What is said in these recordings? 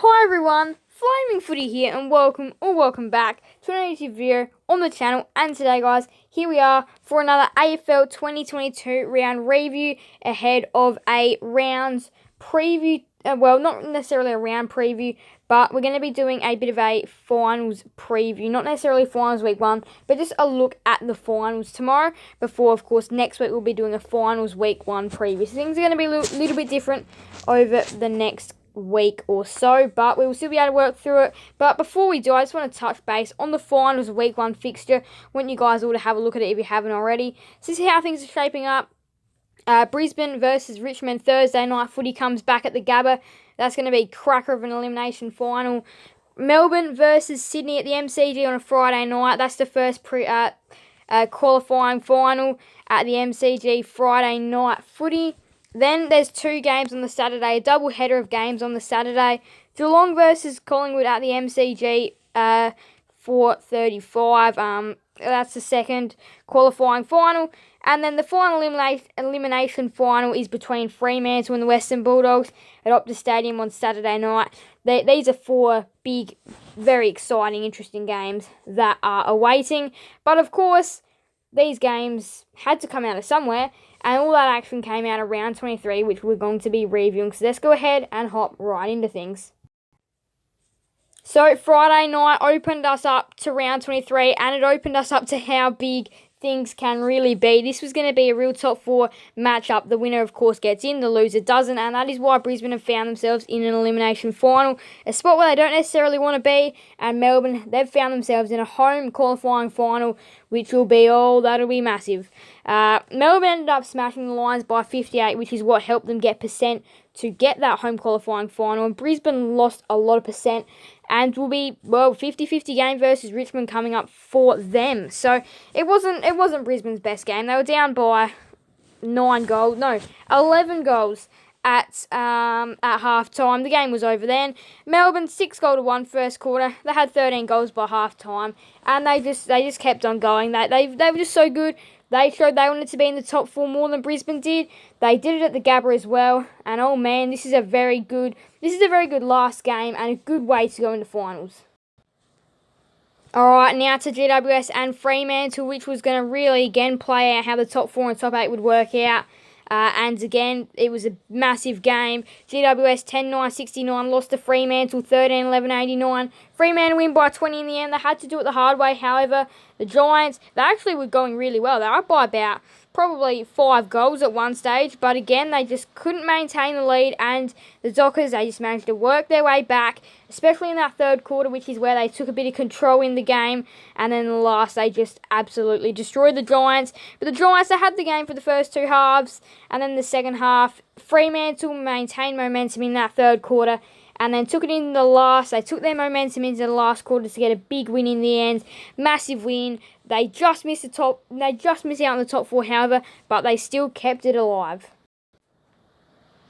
Hi everyone, Flaming Footy here and welcome back to another YouTube video on the channel. And today guys, here we are for another AFL 2022 round review ahead of a rounds preview. Well, not necessarily a round preview, but we're going to be doing a bit of a finals preview. Not necessarily finals week 1, but just a look at the finals tomorrow. Before, of course, next week we'll be doing a finals week 1 preview. So things are going to be a little bit different over the next week or so, but we will still be able to work through it. But before we do, I just want to touch base on the finals week 1 fixture. I want you guys all to have a look at it if you haven't already. So this is how things are shaping up. Brisbane versus Richmond Thursday night footy comes back at the Gabba. That's going to be cracker of an elimination final. Melbourne versus Sydney at the MCG on a Friday night. That's the first qualifying final at the MCG Friday night footy. Then there's 2 games on the Saturday, a double header of games on the Saturday. Geelong versus Collingwood at the MCG, 4:35. That's the second qualifying final. And then the final elimination final is between Fremantle and the Western Bulldogs at Optus Stadium on Saturday night. These are 4 big, very exciting, interesting games that are awaiting. But of course, these games had to come out of somewhere, and all that action came out of round 23, which we're going to be reviewing. So let's go ahead and hop right into things. So Friday night opened us up to round 23, and it opened us up to how big things can really be. This was going to be a real top 4 matchup. The winner, of course, gets in, the loser doesn't, and that is why Brisbane have found themselves in an elimination final, a spot where they don't necessarily want to be, and Melbourne, they've found themselves in a home qualifying final, which will be, that'll be massive. Melbourne ended up smashing the Lions by 58, which is what helped them get percent to get that home qualifying final, and Brisbane lost a lot of percent, and will be, 50-50 game versus Richmond coming up for them. So it wasn't Brisbane's best game. They were down by 11 goals at half time. The game was over then. Melbourne 6-1 first quarter. They had 13 goals by half time, and they just kept on going. They were just so good. They showed they wanted to be in the top 4 more than Brisbane did. They did it at the Gabba as well. And oh man, this is a very good last game and a good way to go into finals. Alright, now to GWS and Fremantle, which was going to really again play out how the top 4 and top 8 would work out. And again, it was a massive game. GWS 10-9-69 lost to Fremantle 13-11-89. Fremantle win by 20 in the end. They had to do it the hard way. However, the Giants, they actually were going really well. They were up by about probably 5 goals at one stage. But again, they just couldn't maintain the lead. And the Dockers, they just managed to work their way back, especially in that third quarter, which is where they took a bit of control in the game. And then in the last, they just absolutely destroyed the Giants. But the Giants, they had the game for the first 2 halves. And then the second half, Fremantle maintained momentum in that third quarter and then took it in the last. They took their momentum into the last quarter to get a big win in the end. Massive win. They just missed out on the top 4, however, but they still kept it alive.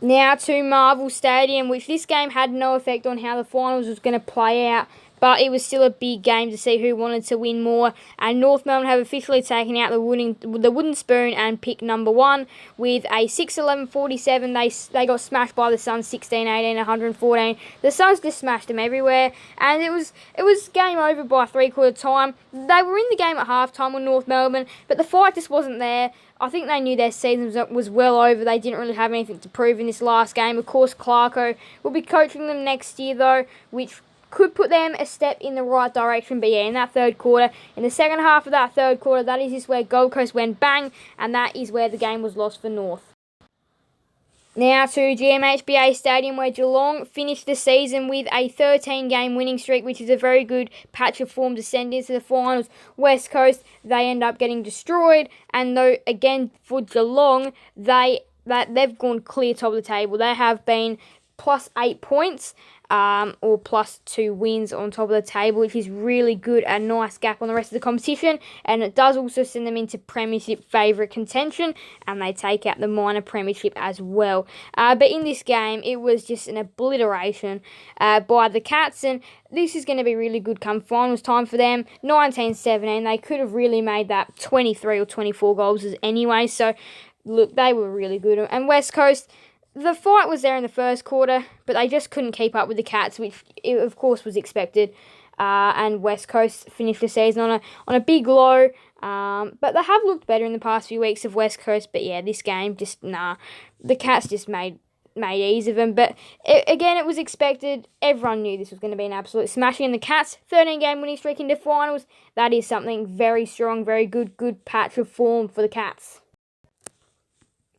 Now to Marvel Stadium, which this game had no effect on how the finals was going to play out, but it was still a big game to see who wanted to win more. And North Melbourne have officially taken out the wooden spoon and picked number 1 with a 6-11-47. They got smashed by the Suns 16-18, 114. The Suns just smashed them everywhere, and it was game over by 3/4 time. They were in the game at halftime with North Melbourne, but the fight just wasn't there. I think they knew their season was well over. They didn't really have anything to prove in this last game. Of course, Clarko will be coaching them next year, though, which could put them a step in the right direction. But yeah, in that third quarter, in the second half of that third quarter, that is just where Gold Coast went bang, and that is where the game was lost for North. Now to GMHBA Stadium, where Geelong finished the season with a 13-game winning streak, which is a very good patch of form to send into the finals. West Coast, they end up getting destroyed, and though again for Geelong, they've gone clear top of the table. They have been plus 8 points. Or plus 2 wins on top of the table, which is really good, a nice gap on the rest of the competition, and it does also send them into premiership favourite contention, and they take out the minor premiership as well. But in this game, it was just an obliteration by the Cats, and this is going to be really good come finals time for them. 19-17, they could have really made that 23 or 24 goals anyway, so look, they were really good. And West Coast, the fight was there in the first quarter, but they just couldn't keep up with the Cats, which of course was expected. And West Coast finished the season on a big low. But they have looked better in the past few weeks of West Coast. But yeah, this game, the Cats just made ease of them. But again, it was expected. Everyone knew this was going to be an absolute smashing. And the Cats, 13-game winning streak into finals. That is something very strong, very good patch of form for the Cats.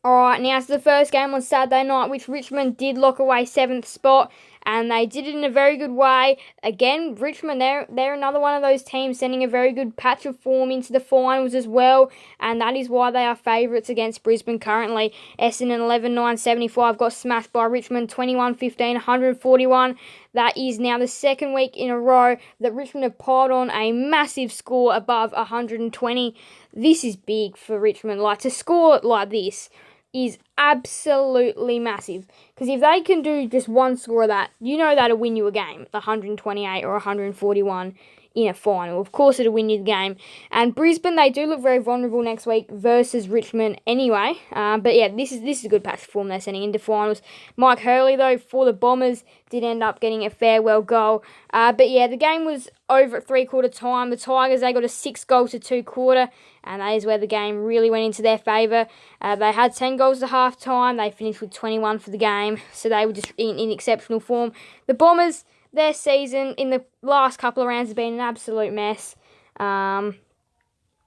Alright, now to the first game on Saturday night, which Richmond did lock away 7th spot, and they did it in a very good way. Again, Richmond, they're another one of those teams sending a very good patch of form into the finals as well, and that is why they are favourites against Brisbane currently. Essendon 11-9-75 got smashed by Richmond 21-15, 141. That is now the second week in a row that Richmond have piled on a massive score above 120. This is big for Richmond. To score like this is absolutely massive. Because if they can do just one score of that, you know that'll win you a game, 128 or 141 in a final. Of course, it'll win you the game. And Brisbane, they do look very vulnerable next week versus Richmond anyway. But yeah, this is a good patch of form they're sending into finals. Mike Hurley, though, for the Bombers, did end up getting a farewell goal. But yeah, the game was over at three-quarter time. The Tigers, they got a 6-goal-2 quarter, and that is where the game really went into their favour. They had 10 goals at half-time. They finished with 21 for the game, so they were just in exceptional form. The Bombers, their season in the last couple of rounds has been an absolute mess. And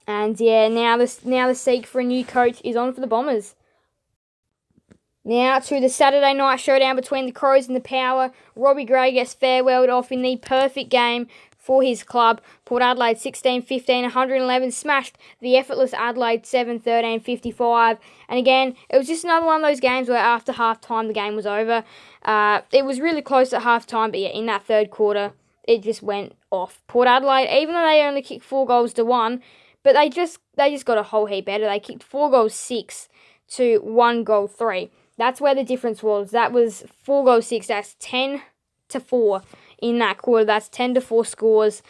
yeah, now the seek for a new coach is on for the Bombers. Now to the Saturday night showdown between the Crows and the Power. Robbie Gray gets farewelled off in the perfect game for his club. Port Adelaide 16-15, 111, smashed the effortless Adelaide 7-13, 55. And again, it was just another one of those games where after half-time the game was over. It was really close at half-time, but yeah, in that third quarter, it just went off. Port Adelaide, even though they only kicked 4-1, but they just got a whole heap better. They kicked 4-6 to 1-3. That's where the difference was. That was 4-6, that's 10-4 in that quarter. That's 10-4 scores,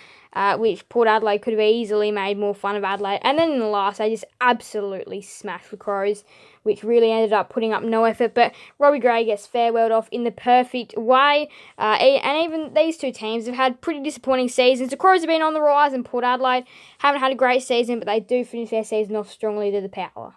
which Port Adelaide could have easily made more fun of Adelaide. And then in the last, they just absolutely smashed the Crows, which really ended up putting up no effort. But Robbie Gray gets farewelled off in the perfect way. And even these two teams have had pretty disappointing seasons. The Crows have been on the rise, and Port Adelaide haven't had a great season, but they do finish their season off strongly to the Power.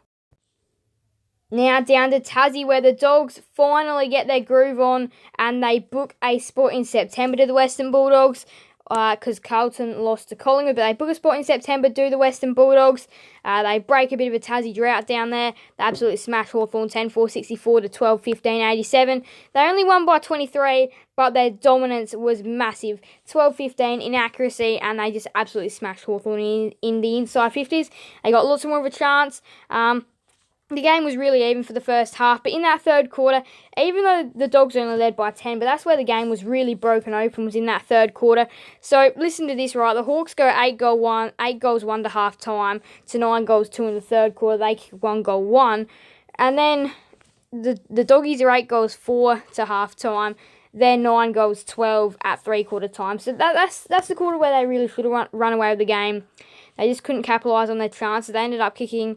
Now down to Tassie, where the Dogs finally get their groove on and they book a spot in September to the Western Bulldogs, because Carlton lost to Collingwood, but they book a spot in September, do the Western Bulldogs. They break a bit of a Tassie drought down there. They absolutely smash Hawthorn 10-4, 64 to 12-15, 87. They only won by 23, but their dominance was massive. 12-15 in accuracy, and they just absolutely smashed Hawthorn in the inside 50s. They got lots more of a chance. The game was really even for the first half, but in that third quarter, even though the Dogs only led by 10, but that's where the game was really broken open, was in that third quarter. So listen to this, right? The Hawks go 8 goals 1 to half time to 9 goals 2 in the third quarter. They kick 1 goal 1, and then the Doggies are 8 goals 4 to half time. They're 9 goals 12 at three-quarter time. So that's the quarter where they really should have run away with the game. They just couldn't capitalise on their chances. They ended up kicking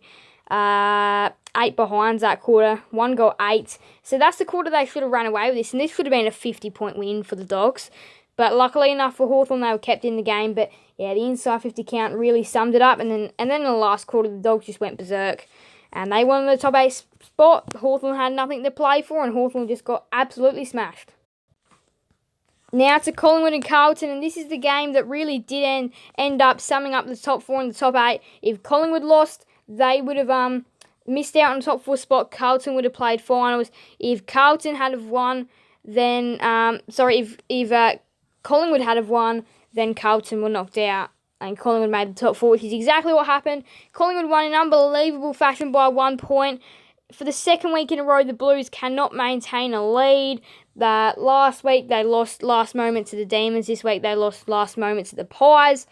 8 behinds that quarter, 1 goal 8. So that's the quarter they should have run away with this, and this should have been a 50-point win for the Dogs. But luckily enough for Hawthorn, they were kept in the game. But yeah, the inside 50 count really summed it up, and then in the last quarter, the Dogs just went berserk, and they won the top 8 spot. Hawthorn had nothing to play for, and Hawthorn just got absolutely smashed. Now to Collingwood and Carlton, and this is the game that really did end up summing up the top 4 and the top 8. If Collingwood lost, they would have missed out on the top 4 spot. Carlton would have played finals. If Carlton had have won, then if Collingwood had have won, then Carlton were knocked out, and Collingwood made the top 4, which is exactly what happened. Collingwood won in unbelievable fashion by 1 point. For the second week in a row, the Blues cannot maintain a lead. Last week they lost last moment to the Demons. This week they lost last moment to the Pies.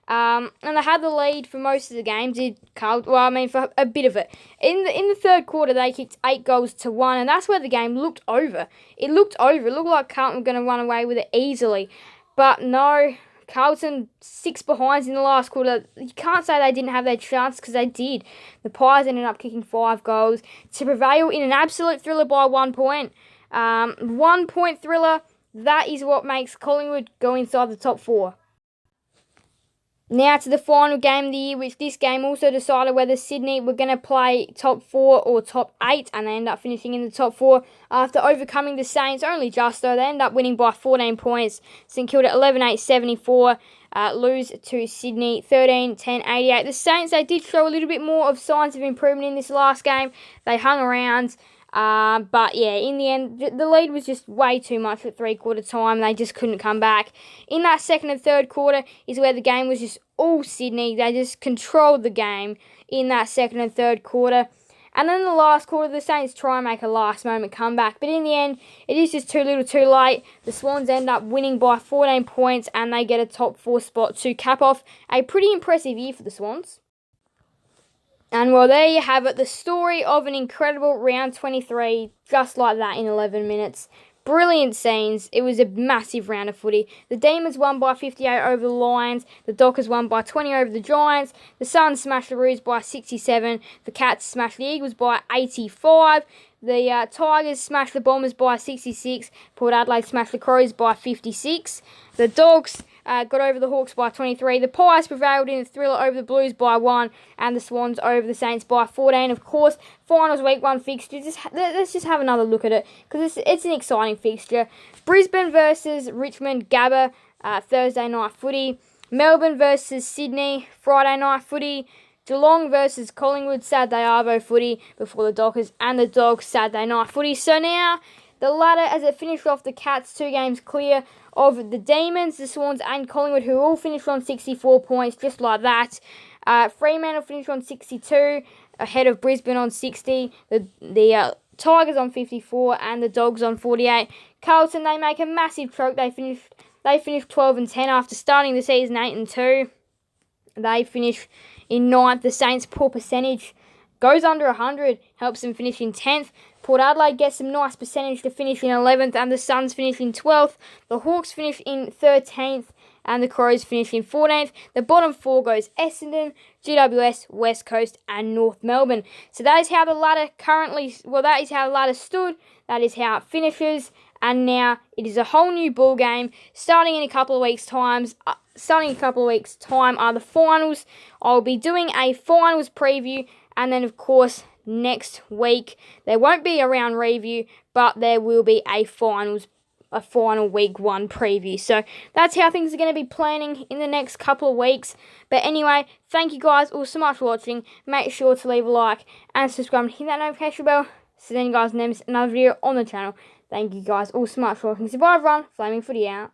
And they had the lead for most of the game. For a bit of it. In the third quarter, they kicked 8 goals to 1, and that's where the game looked over. It looked over. It looked like Carlton were going to run away with it easily. But no, Carlton 6 behinds in the last quarter. You can't say they didn't have their chance because they did. The Pies ended up kicking 5 goals to prevail in an absolute thriller by 1 point. 1 point thriller, that is what makes Collingwood go inside the top 4. Now to the final game of the year, which this game also decided whether Sydney were going to play top 4 or top 8, and they end up finishing in the top 4 after overcoming the Saints, only just though. They end up winning by 14 points. St Kilda 11-8-74, lose to Sydney 13-10-88. The Saints, they did show a little bit more of signs of improvement in this last game. They hung around. But yeah, in the end, the lead was just way too much at 3/4 time. They just couldn't come back. In that second and third quarter is where the game was just all Sydney. They just controlled the game in that second and third quarter. And then in the last quarter, the Saints try and make a last-moment comeback. But in the end, it is just too little too late. The Swans end up winning by 14 points, and they get a top 4 spot to cap off a pretty impressive year for the Swans. And well, there you have it, the story of an incredible round 23, just like that in 11 minutes. Brilliant scenes. It was a massive round of footy. The Demons won by 58 over the Lions. The Dockers won by 20 over the Giants. The Suns smashed the Roos by 67. The Cats smashed the Eagles by 85. The Tigers smashed the Bombers by 66. Port Adelaide smashed the Crows by 56. The Dogs got over the Hawks by 23. The Pies prevailed in the thriller over the Blues by 1. And the Swans over the Saints by 14. Of course, finals week 1 fixture. Let's just have another look at it, because it's an exciting fixture. Brisbane versus Richmond, Gabba, Thursday night footy. Melbourne versus Sydney, Friday night footy. Geelong versus Collingwood, Saturday Arvo footy, before the Dockers and the Dogs, Saturday night footy. So now, the ladder, as it finished off, the Cats 2 games clear of the Demons, the Swans and Collingwood, who all finished on 64 points, just like that. Fremantle finished on 62, ahead of Brisbane on 60. The Tigers on 54 and the Dogs on 48. Carlton, they make a massive choke. They finished 12-10 after starting the season 8-2. They finish in 9th. The Saints' poor percentage goes under 100, helps them finish in 10th. Port Adelaide gets some nice percentage to finish in 11th, and the Suns finish in 12th. The Hawks finish in 13th, and the Crows finish in 14th. The bottom 4 goes Essendon, GWS, West Coast, and North Melbourne. So that is how the ladder that is how the ladder stood. That is how it finishes. And now it is a whole new ball game starting in a couple of weeks' time. Are the finals. I'll be doing a finals preview, and then of course next week there won't be a round review, but there will be a final week 1 preview. So that's how things are going to be planning in the next couple of weeks. But anyway, thank you guys all so much for watching. Make sure to leave a like and subscribe and hit that notification bell so then you guys never miss another video on the channel. Thank you guys all so much for watching. Survive Run, Flaming Footy out.